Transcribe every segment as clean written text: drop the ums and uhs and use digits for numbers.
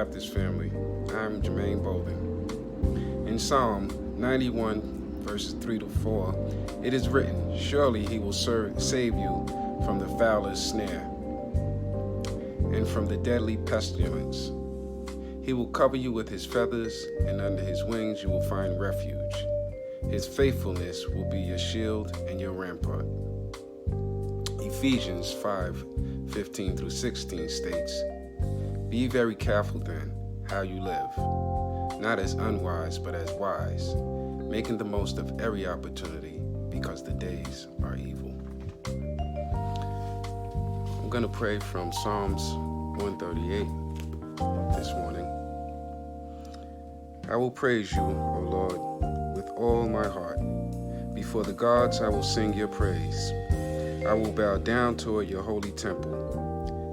Baptist family. I'm Jermaine Bolden. In Psalm 91, verses 3 to 4, it is written, "Surely he will save you from the fowler's snare and from the deadly pestilence. He will cover you with his feathers, and under his wings you will find refuge. His faithfulness will be your shield and your rampart." Ephesians 5:15 through 16 states, "Be very careful then how you live, not as unwise but as wise, making the most of every opportunity because the days are evil." I'm going to pray from Psalms 138 this morning. I will praise you, O Lord, with all my heart. Before the gods I will sing your praise. I will bow down toward your holy temple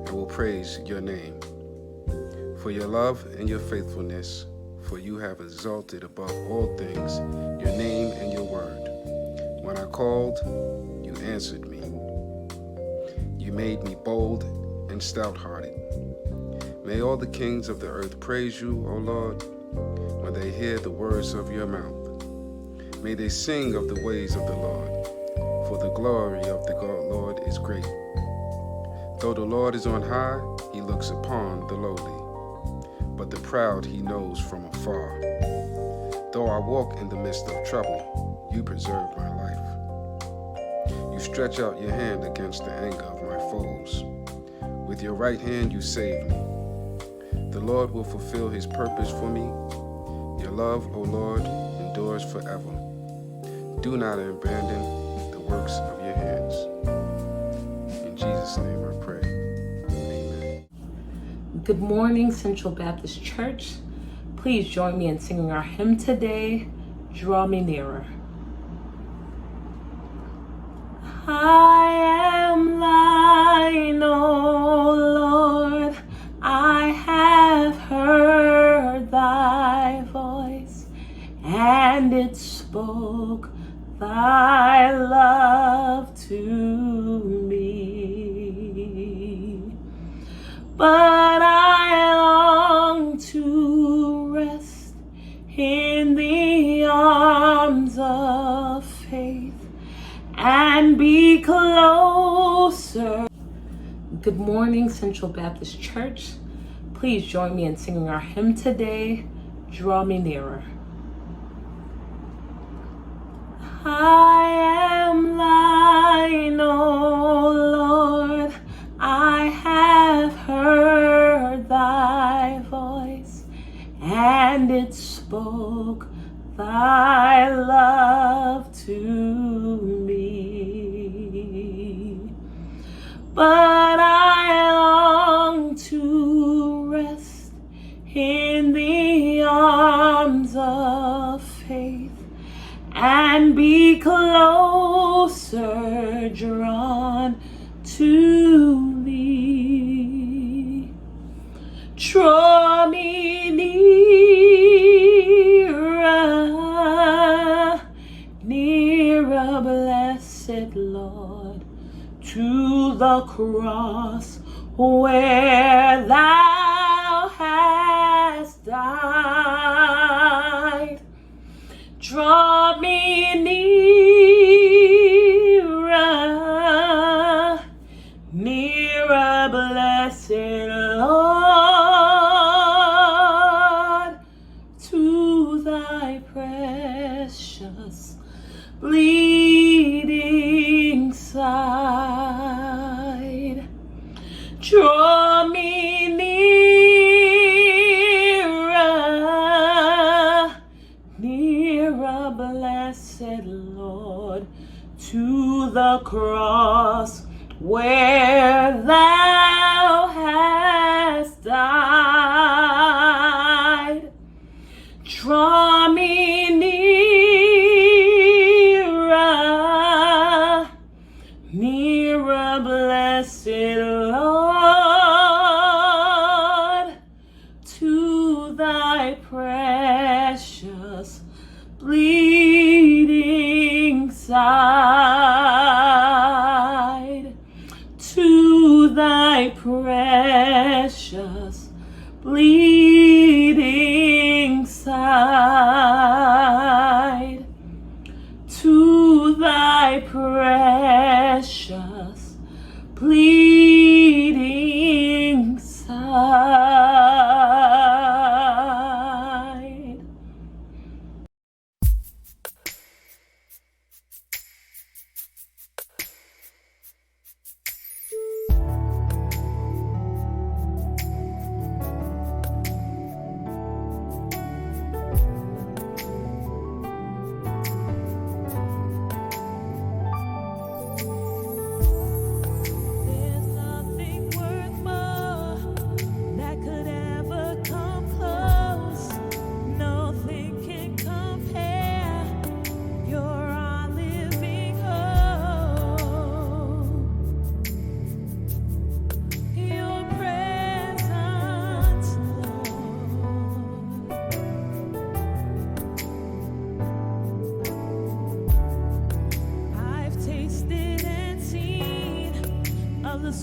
and will praise your name. For your love and your faithfulness, for you have exalted above all things your name and your word. When I called, you answered me. You made me bold and stout-hearted. May all the kings of the earth praise you, O Lord, when they hear the words of your mouth. May they sing of the ways of the Lord, for the glory of the Lord is great. Though the Lord is on high, he looks upon the lowly, but the proud he knows from afar. Though I walk in the midst of trouble, you preserve my life. You stretch out your hand against the anger of my foes. With your right hand you save me. The Lord will fulfill his purpose for me. Your love, O Lord, endures forever. Do not abandon the works of your hands. In Jesus' name I pray. Amen. Good morning, Central Baptist Church. Please join me in singing our hymn today, "Draw Me Nearer." I am thine, O Lord, I have heard thy voice, and it spoke thy love to me. But I long to rest in the arms of faith and be closer. Good morning, Central Baptist Church. Please join me in singing our hymn today, "Draw Me Nearer." I am thine, O Lord, I have heard thy voice, and it spoke thy love to me. But I long to rest in the arms of faith and be closer drawn to thee. Draw me nearer, nearer, blessed Lord, to the cross where thou hast died. Draw me nearer, nearer, blessed Lord, to thy precious bleeding side. Draw me nearer, nearer, blessed Lord, to the cross where thou hast died. Draw me nearer, nearer, blessed Lord, to thy precious bleeding side, to thy precious bleeding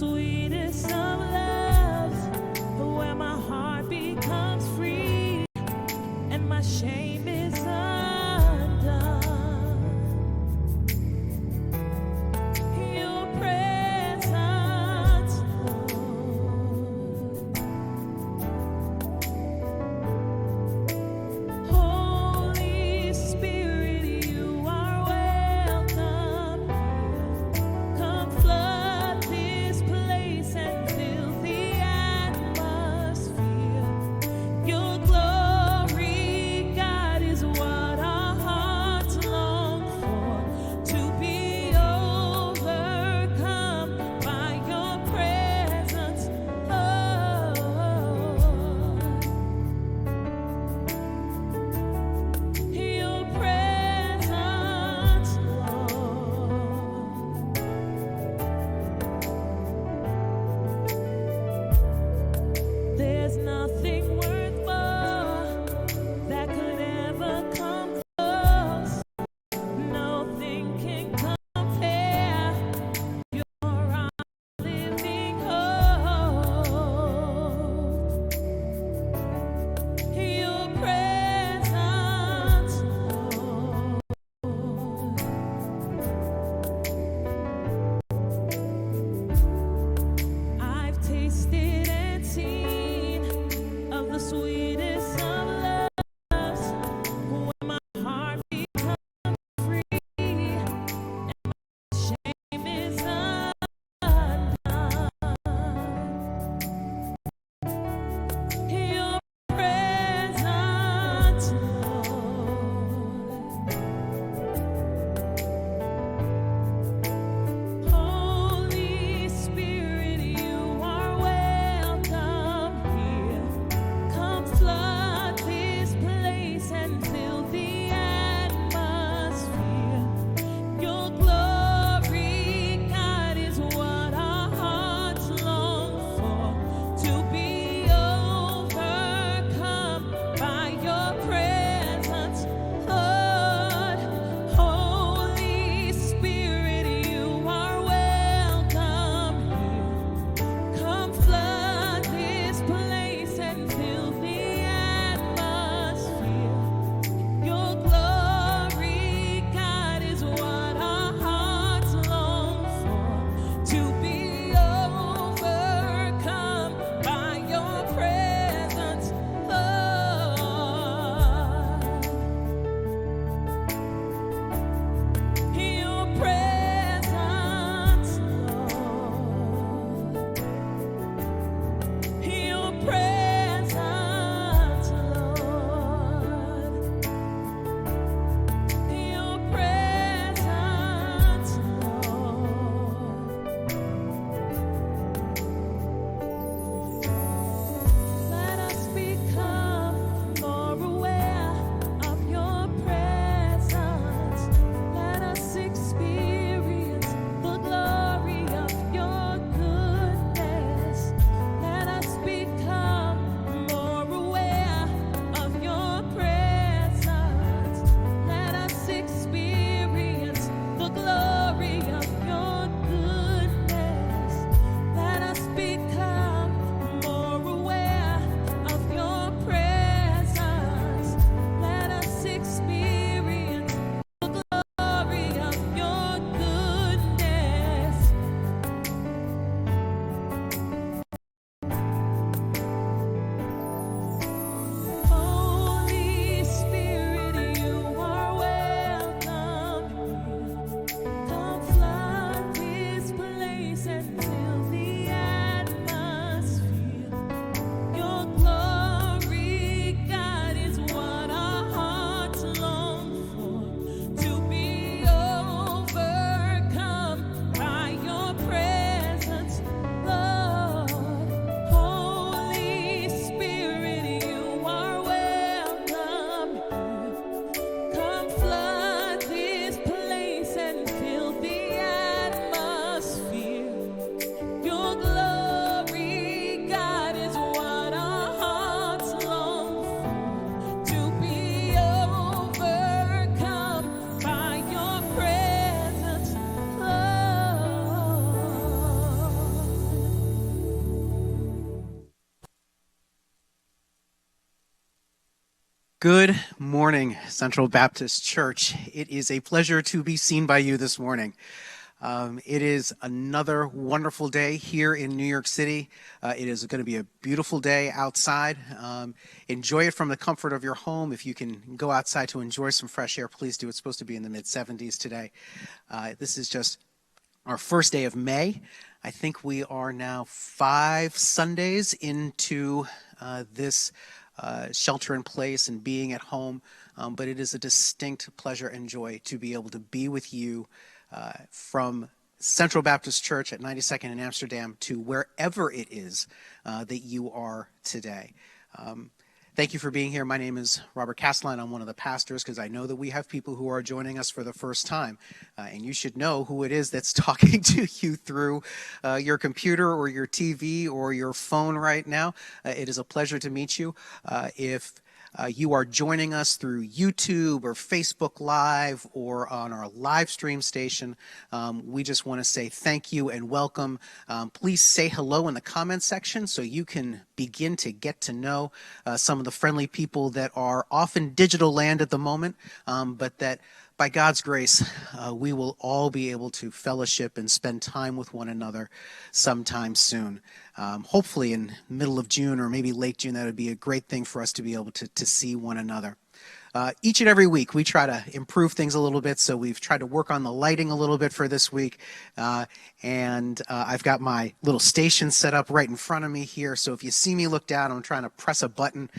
sweetest of loves, where my heart becomes free and my shame is undone. Your presence, Lord. Holy Spirit, you are welcome. Come flood this place and Good morning, Central Baptist Church. It is a pleasure to be seen by you this morning. It is another wonderful day here in New York City. It is going to be a beautiful day outside. Enjoy it from the comfort of your home. If you can go outside to enjoy some fresh air, please do. It's supposed to be in the mid-70s today. This is just our first day of May. I think we are now 5 Sundays into this shelter in place and being at home, but it is a distinct pleasure and joy to be able to be with you from Central Baptist Church at 92nd in Amsterdam to wherever it is that you are today. Thank you for being here. My name is Robert Castelline. I'm one of the pastors because I know that we have people who are joining us for the first time. And you should know who it is that's talking to you through your computer or your TV or your phone right now. It is a pleasure to meet you. If you are joining us through YouTube or Facebook Live or on our live stream station, we just want to say thank you and welcome. Please say hello in the comments section so you can begin to get to know some of the friendly people that are off in digital land at the moment, but that by God's grace, we will all be able to fellowship and spend time with one another sometime soon. Hopefully in middle of June or maybe late June, that would be a great thing for us to be able to see one another. Each and every week, we try to improve things a little bit, so we've tried to work on the lighting a little bit for this week, and I've got my little station set up right in front of me here, so if you see me look down, I'm trying to press a button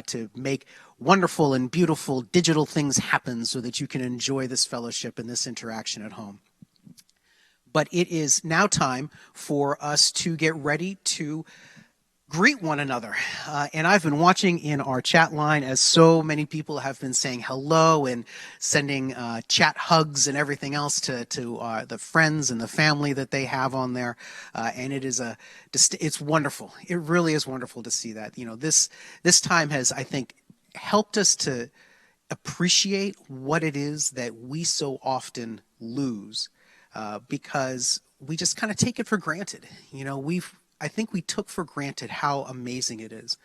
to make wonderful and beautiful digital things happen so that you can enjoy this fellowship and this interaction at home. But it is now time for us to get ready to greet one another. And I've been watching in our chat line as so many people have been saying hello and sending chat hugs and everything else to the friends and the family that they have on there. And it's wonderful. It really is wonderful to see that. You know, this time has, I think, helped us to appreciate what it is that we so often lose because we just kind of take it for granted. You know, I think we took for granted how amazing it is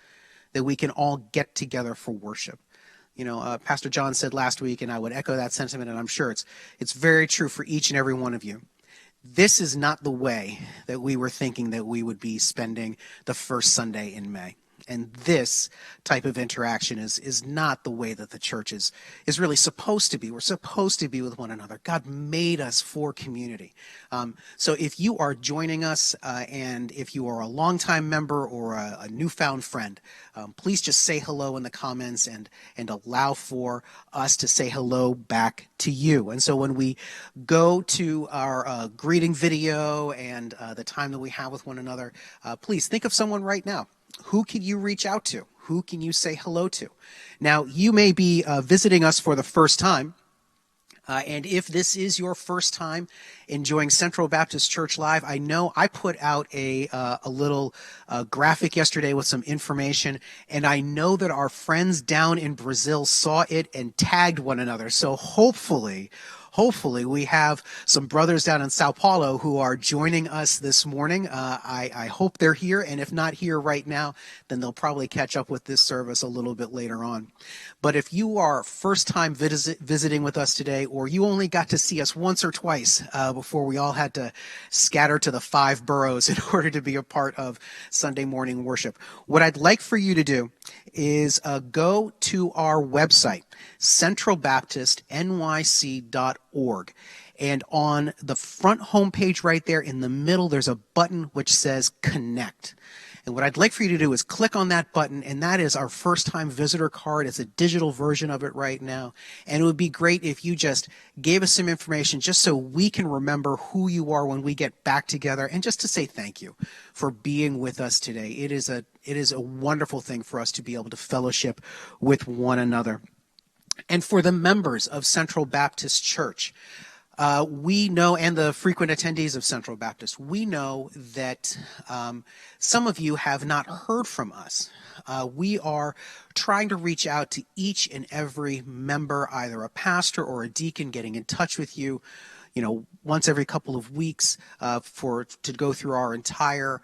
that we can all get together for worship. You know, Pastor John said last week, and I would echo that sentiment, and I'm sure it's very true for each and every one of you. This is not the way that we were thinking that we would be spending the first Sunday in May. And this type of interaction is not the way that the church is really supposed to be. We're supposed to be with one another. God made us for community. So if you are joining us and if you are a longtime member or a newfound friend, please just say hello in the comments and allow for us to say hello back to you. And so when we go to our greeting video and the time that we have with one another, please think of someone right now. Who can you reach out to? Who can you say hello to? Now, you may be visiting us for the first time. And if this is your first time enjoying Central Baptist Church Live, I know I put out a little graphic yesterday with some information, and I know that our friends down in Brazil saw it and tagged one another. So hopefully we have some brothers down in Sao Paulo who are joining us this morning. I hope they're here, and if not here right now, then they'll probably catch up with this service a little bit later on. But if you are first time visiting with us today, or you only got to see us once or twice before we all had to scatter to the 5 boroughs in order to be a part of Sunday morning worship, what I'd like for you to do is go to our website, centralbaptistnyc.org. And on the front homepage right there in the middle, there's a button which says Connect. And what I'd like for you to do is click on that button, and that is our first-time visitor card. It's a digital version of it right now. And it would be great if you just gave us some information just so we can remember who you are when we get back together, and just to say thank you for being with us today. It is a wonderful thing for us to be able to fellowship with one another. And for the members of Central Baptist Church, we know, and the frequent attendees of Central Baptist, we know that some of you have not heard from us. We are trying to reach out to each and every member, either a pastor or a deacon, getting in touch with you, once every couple of weeks to go through our entire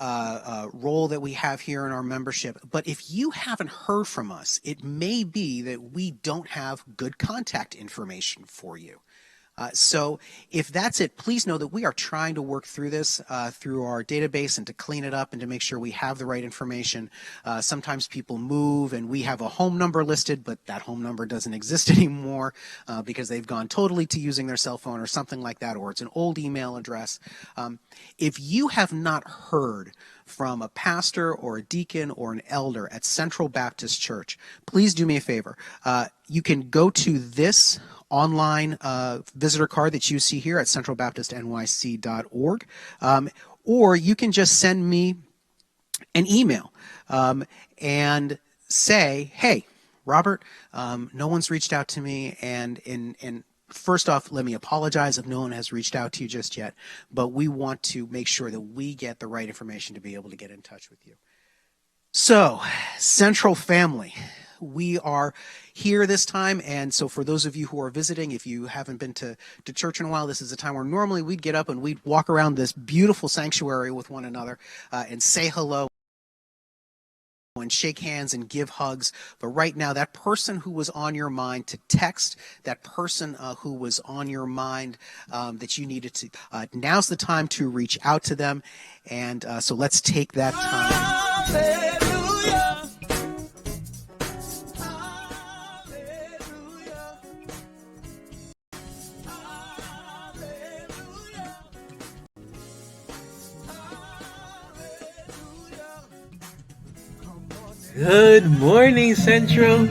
role that we have here in our membership. But if you haven't heard from us, it may be that we don't have good contact information for you. So if that's it, please know that we are trying to work through this through our database and to clean it up and to make sure we have the right information. Sometimes people move and we have a home number listed, but that home number doesn't exist anymore because they've gone totally to using their cell phone or something like that, or it's an old email address. If you have not heard from a pastor or a deacon or an elder at Central Baptist Church, please do me a favor. You can go to this online visitor card that you see here at centralbaptistnyc.org, or you can just send me an email and say, hey, Robert, no one's reached out to me, and first off, let me apologize if no one has reached out to you just yet, but we want to make sure that we get the right information to be able to get in touch with you. So, Central family, we are here this time, and so for those of you who are visiting, if you haven't been to church in a while, this is a time where normally we'd get up and we'd walk around this beautiful sanctuary with one another and say hello and shake hands and give hugs. But right now, that person who was on your mind to text, that person who was on your mind that you needed to, now's the time to reach out to them. And so let's take that time. Hallelujah. Good morning, Central.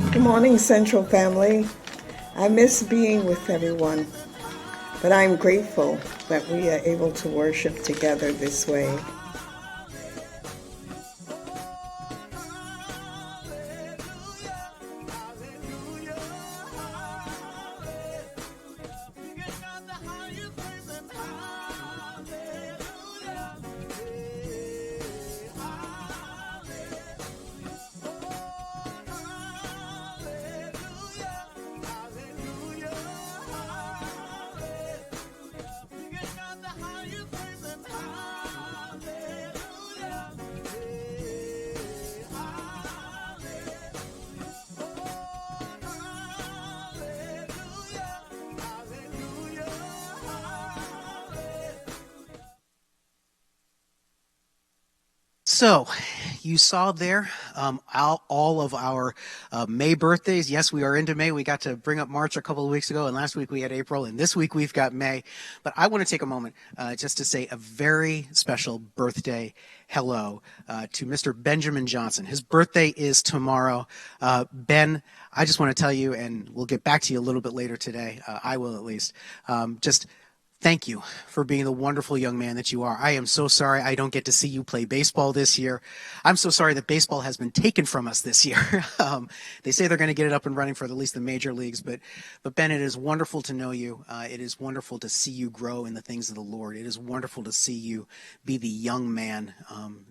Good morning, Central family. I miss being with everyone, but I'm grateful that we are able to worship together this way. So, you saw there all of our May birthdays. Yes, we are into May. We got to bring up March a couple of weeks ago, and last week we had April, and this week we've got May. But I want to take a moment just to say a very special birthday hello to Mr. Benjamin Johnson. His birthday is tomorrow. Ben, I just want to tell you, and we'll get back to you a little bit later today. I will at least. Just thank you for being the wonderful young man that you are. I am so sorry I don't get to see you play baseball this year. I'm so sorry that baseball has been taken from us this year. They say they're going to get it up and running for at least the major leagues, but Ben, it is wonderful to know you. It is wonderful to see you grow in the things of the Lord. It is wonderful to see you be the young man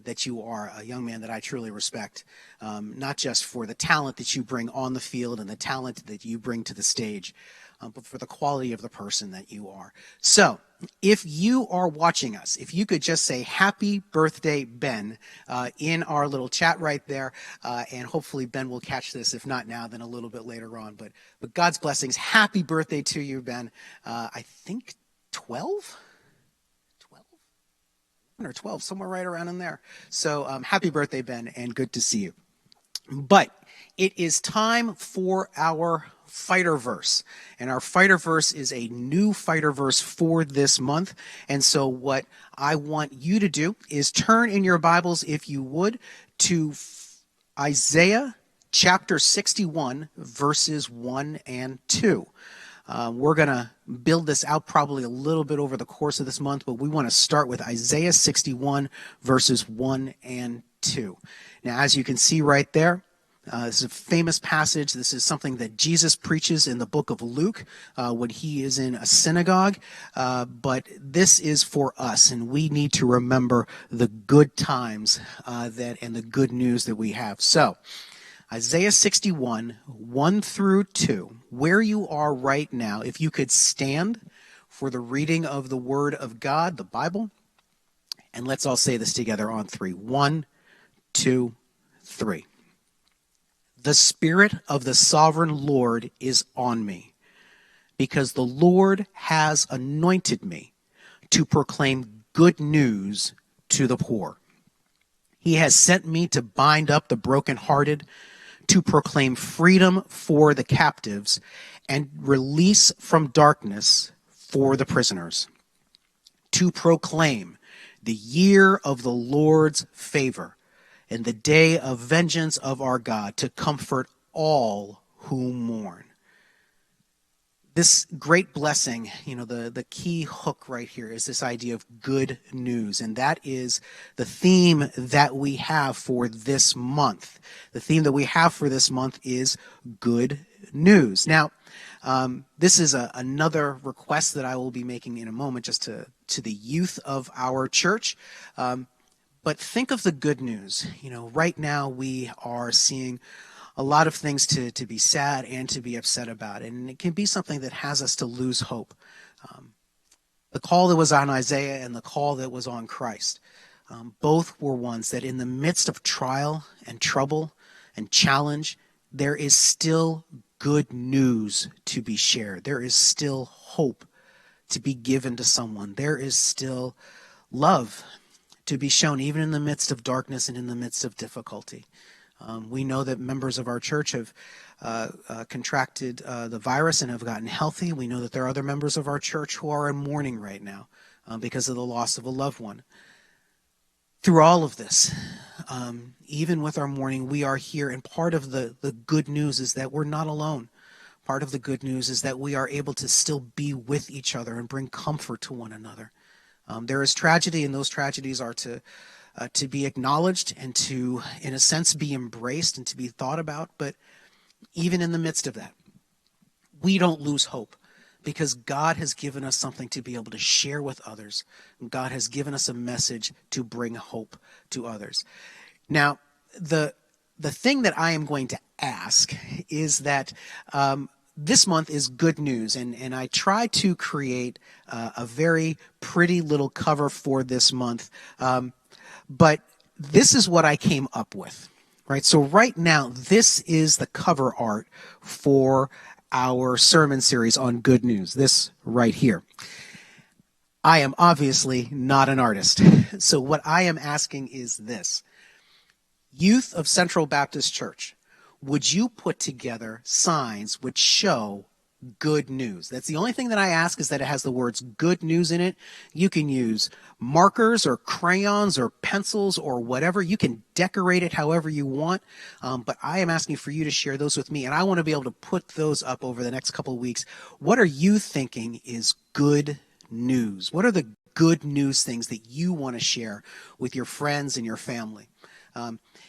that you are, a young man that I truly respect, not just for the talent that you bring on the field and the talent that you bring to the stage, but for the quality of the person that you are. So, if you are watching us, if you could just say happy birthday, Ben, in our little chat right there, and hopefully Ben will catch this, if not now, then a little bit later on. But God's blessings. Happy birthday to you, Ben. I think 12? 12? Or 12, somewhere right around in there. So happy birthday, Ben, and good to see you. But it is time for our fighter verse, and our fighter verse is a new fighter verse for this month. And so what I want you to do is turn in your Bibles, if you would, to Isaiah chapter 61 verses 1 and 2. We're going to build this out probably a little bit over the course of this month, but we want to start with Isaiah 61 verses 1 and 2. Now, as you can see right there, this is a famous passage. This is something that Jesus preaches in the book of Luke when he is in a synagogue. But this is for us, and we need to remember the good times and the good news that we have. So, Isaiah 61, 1 through 2, where you are right now, if you could stand for the reading of the Word of God, the Bible. And let's all say this together on three. 1, 2, 3. The Spirit of the Sovereign Lord is on me, because the Lord has anointed me to proclaim good news to the poor. He has sent me to bind up the brokenhearted, to proclaim freedom for the captives, and release from darkness for the prisoners, to proclaim the year of the Lord's favor and the day of vengeance of our God, to comfort all who mourn. This great blessing, the key hook right here is this idea of good news. And that is the theme that we have for this month. The theme that we have for this month is good news. Now, this is another request that I will be making in a moment, just to the youth of our church. But think of the good news. Right now we are seeing a lot of things to be sad and to be upset about. And it can be something that has us to lose hope. The call that was on Isaiah and the call that was on Christ, both were ones that in the midst of trial and trouble and challenge, there is still good news to be shared. There is still hope to be given to someone. There is still love to be shown, even in the midst of darkness and in the midst of difficulty. We know that members of our church have contracted the virus and have gotten healthy. We know that there are other members of our church who are in mourning right now because of the loss of a loved one. Through all of this, even with our mourning, we are here, and part of the good news is that we're not alone. Part of the good news is that we are able to still be with each other and bring comfort to one another. There is tragedy, and those tragedies are to be acknowledged and to, in a sense, be embraced and to be thought about. But even in the midst of that, we don't lose hope, because God has given us something to be able to share with others. God has given us a message to bring hope to others. Now, the thing that I am going to ask is that this month is good news, and I try to create a very pretty little cover for this month. But this is what I came up with, right? So right now, this is the cover art for our sermon series on good news, this right here. I am obviously not an artist. So what I am asking is this. Youth of Central Baptist Church, would you put together signs which show good news? That's the only thing that I ask, is that it has the words good news in it. You can use markers or crayons or pencils or whatever. You can decorate it however you want. But I am asking for you to share those with me, and I want to be able to put those up over the next couple of weeks. What are you thinking is good news? What are the good news things that you want to share with your friends and your family?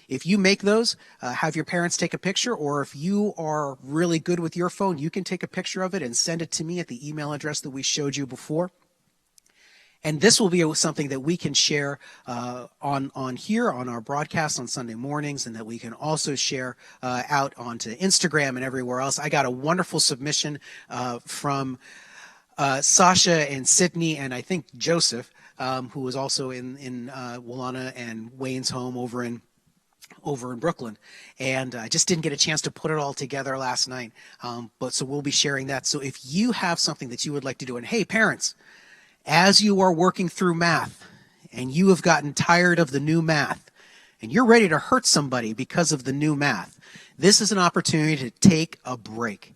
If you make those, have your parents take a picture, or if you are really good with your phone, you can take a picture of it and send it to me at the email address that we showed you before. And this will be something that we can share on here on our broadcast on Sunday mornings, and that we can also share out onto Instagram and everywhere else. I got a wonderful submission from Sasha and Sydney, and I think Joseph, who was also in Wilana and Wayne's home over in Brooklyn, and I just didn't get a chance to put it all together last night, but so we'll be sharing that. So if you have something that you would like to do, and hey parents, as you are working through math and you have gotten tired of the new math and you're ready to hurt somebody because of the new math, this is an opportunity to take a break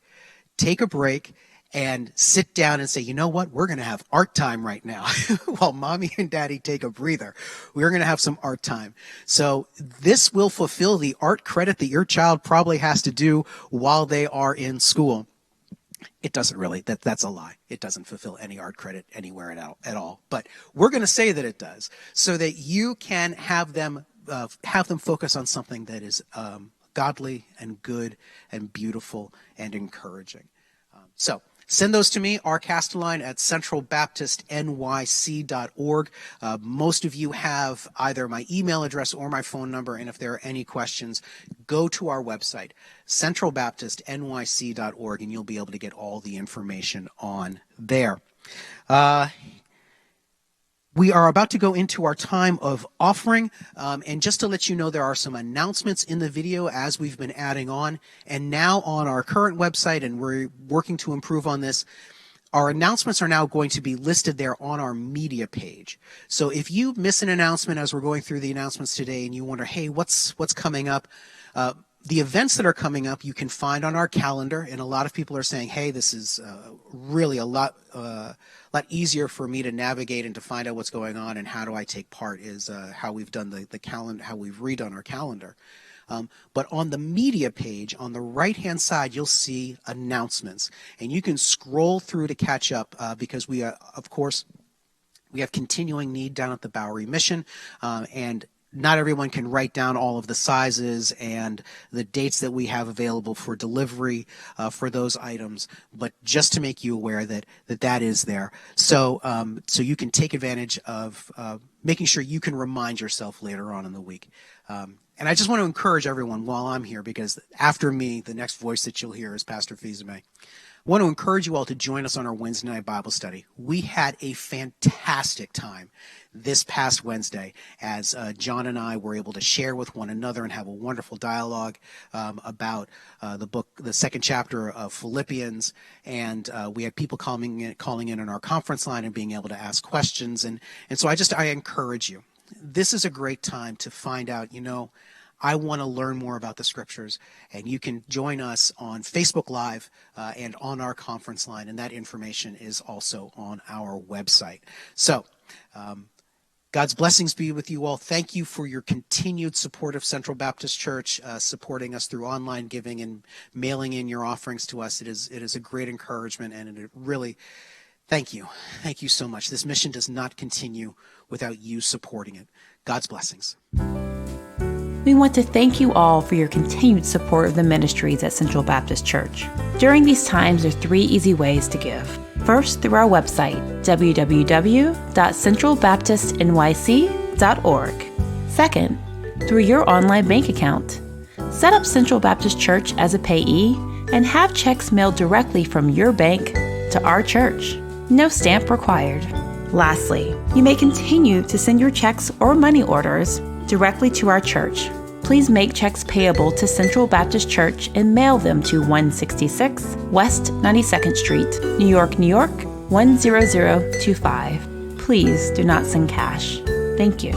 and sit down and say, you know what, we're going to have art time right now. While mommy and daddy take a breather, we're going to have some art time. So this will fulfill the art credit that your child probably has to do while they are in school. It doesn't really, that's a lie. It doesn't fulfill any art credit anywhere at all. But we're going to say that it does, so that you can have them focus on something that is godly and good and beautiful and encouraging. So send those to me, rcastelline@centralbaptistnyc.org. Most of you have either my email address or my phone number, and if there are any questions, go to our website, centralbaptistnyc.org, and you'll be able to get all the information on there. We are about to go into our time of offering, and just to let you know, there are some announcements in the video as we've been adding on, and now on our current website, and we're working to improve on this. Our announcements are now going to be listed there on our media page. So if you miss an announcement as we're going through the announcements today and you wonder, hey, what's coming up? The events that are coming up you can find on our calendar, and a lot of people are saying, hey, this is really a lot easier for me to navigate and to find out what's going on and how do I take part, is how we've done the calendar, how we've redone our calendar. But on the media page, on the right-hand side, you'll see announcements. And you can scroll through to catch up because we, of course, we have continuing need down at the Bowery Mission. And not everyone can write down all of the sizes and the dates that we have available for delivery for those items, but just to make you aware that is there. So you can take advantage of making sure you can remind yourself later on in the week. And I just want to encourage everyone while I'm here, because after me, the next voice that you'll hear is Pastor Fizeme. I want to encourage you all to join us on our Wednesday night Bible study. We had a fantastic time this past Wednesday as John and I were able to share with one another and have a wonderful dialogue about the book, the second chapter of Philippians. And we had people calling in on our conference line and being able to ask questions. And so I encourage you. This is a great time to find out, I want to learn more about the scriptures, and you can join us on Facebook Live and on our conference line, and that information is also on our website. So, God's blessings be with you all. Thank you for your continued support of Central Baptist Church, supporting us through online giving and mailing in your offerings to us. It is a great encouragement, and it really, thank you. Thank you so much. This mission does not continue without you supporting it. God's blessings. We want to thank you all for your continued support of the ministries at Central Baptist Church. During these times, there are 3 easy ways to give. First, through our website, www.centralbaptistnyc.org. Second, through your online bank account. Set up Central Baptist Church as a payee and have checks mailed directly from your bank to our church. No stamp required. Lastly, you may continue to send your checks or money orders directly to our church. Please make checks payable to Central Baptist Church and mail them to 166 West 92nd Street, New York, New York, 10025. Please do not send cash. Thank you.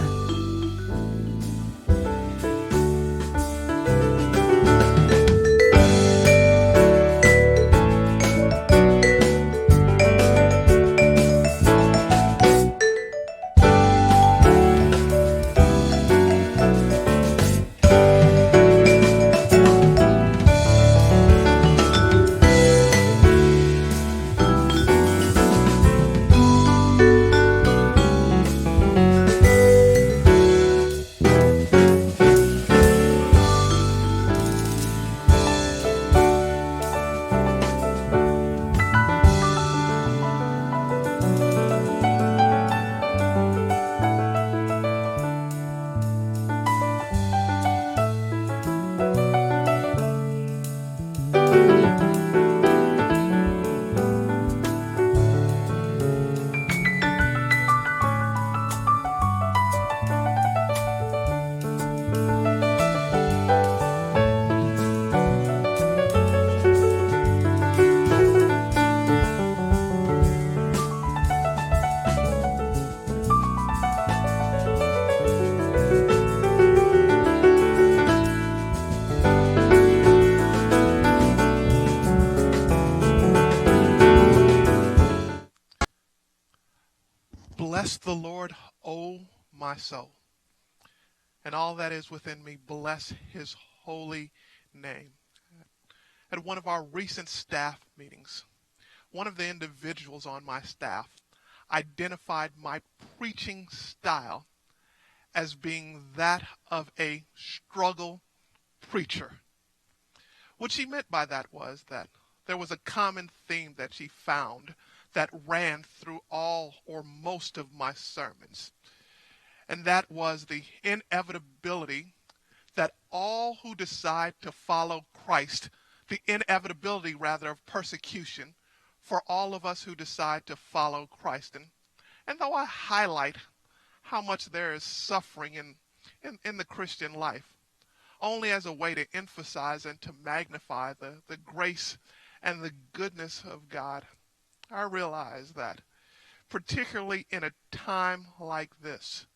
Bless the Lord, O my soul, and all that is within me, bless his holy name. At one of our recent staff meetings, one of the individuals on my staff identified my preaching style as being that of a struggle preacher. What she meant by that was that there was a common theme that she found that ran through all or most of my sermons. And that was the inevitability that all who decide to follow Christ, the inevitability rather of persecution for all of us who decide to follow Christ. And though I highlight how much there is suffering in the Christian life, only as a way to emphasize and to magnify the grace and the goodness of God, I realize that, particularly in a time like this,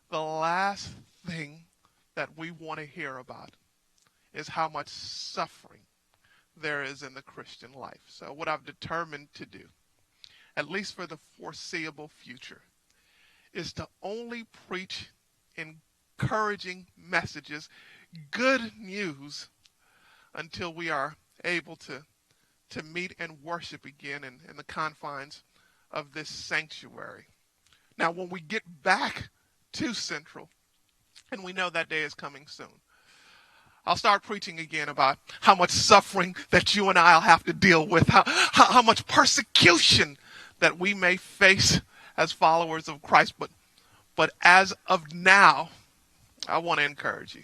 the last thing that we want to hear about is how much suffering there is in the Christian life. So what I've determined to do, at least for the foreseeable future, is to only preach encouraging messages, good news, until we are able to meet and worship again in the confines of this sanctuary. Now, when we get back to Central, and we know that day is coming soon, I'll start preaching again about how much suffering that you and I'll have to deal with, how much persecution that we may face as followers of Christ. But as of now, I want to encourage you.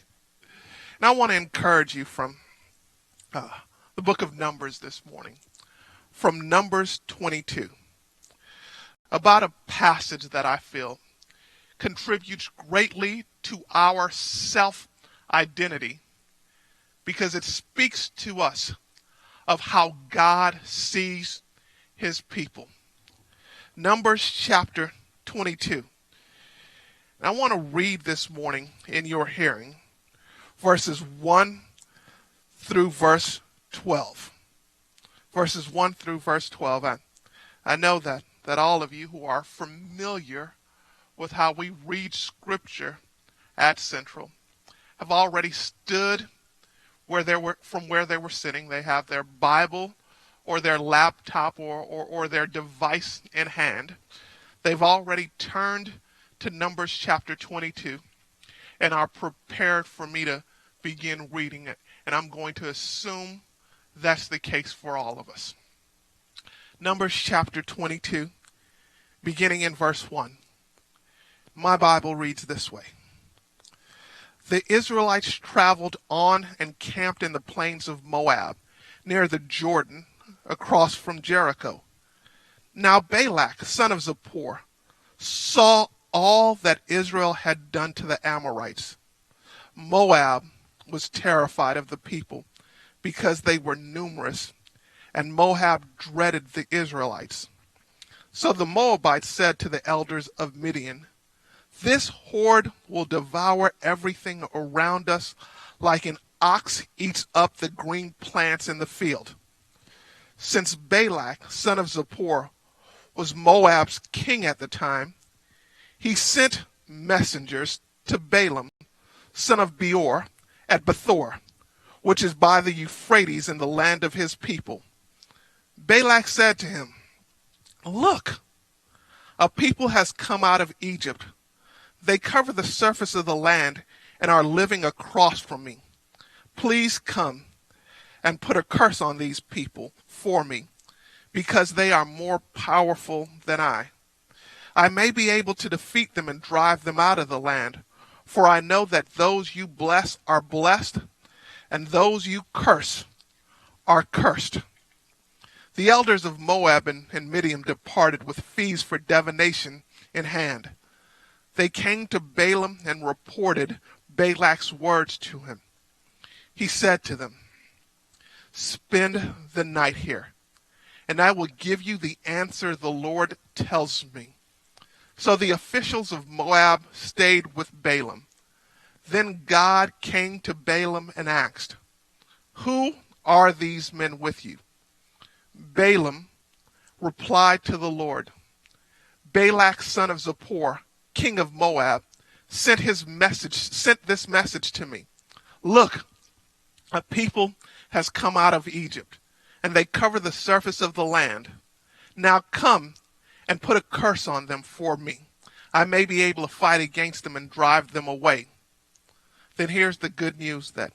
And I want to encourage you from the book of Numbers this morning, from Numbers 22, about a passage that I feel contributes greatly to our self-identity, because it speaks to us of how God sees his people. Numbers chapter 22. And I want to read this morning in your hearing verses 1 through verse 12. Verses 1 through verse 12. I know that all of you who are familiar with how we read Scripture at Central have already stood where they were sitting. They have their Bible or their laptop or their device in hand. They've already turned to Numbers chapter 22 and are prepared for me to begin reading it. And I'm going to assume that's the case for all of us. Numbers chapter 22, beginning in verse 1. My Bible reads this way. The Israelites traveled on and camped in the plains of Moab, near the Jordan, across from Jericho. Now Balak, son of Zippor, saw all that Israel had done to the Amorites. Moab was terrified of the people because they were numerous, and Moab dreaded the Israelites. So the Moabites said to the elders of Midian, "This horde will devour everything around us like an ox eats up the green plants in the field." Since Balak, son of Zippor, was Moab's king at the time, he sent messengers to Balaam, son of Beor, at Bethor, which is by the Euphrates in the land of his people. Balak said to him, "Look, a people has come out of Egypt. They cover the surface of the land and are living across from me. Please come and put a curse on these people for me, because they are more powerful than I. I may be able to defeat them and drive them out of the land, for I know that those you bless are blessed, and those you curse are cursed." The elders of Moab and Midian departed with fees for divination in hand. They came to Balaam and reported Balak's words to him. He said to them, "Spend the night here, and I will give you the answer the Lord tells me." So the officials of Moab stayed with Balaam. Then God came to Balaam and asked, "Who are these men with you?" Balaam replied to the Lord, "Balak, son of Zippor, king of Moab, sent this message to me. Look, a people has come out of Egypt, and they cover the surface of the land. Now come and put a curse on them for me. I may be able to fight against them and drive them away." Then here's the good news that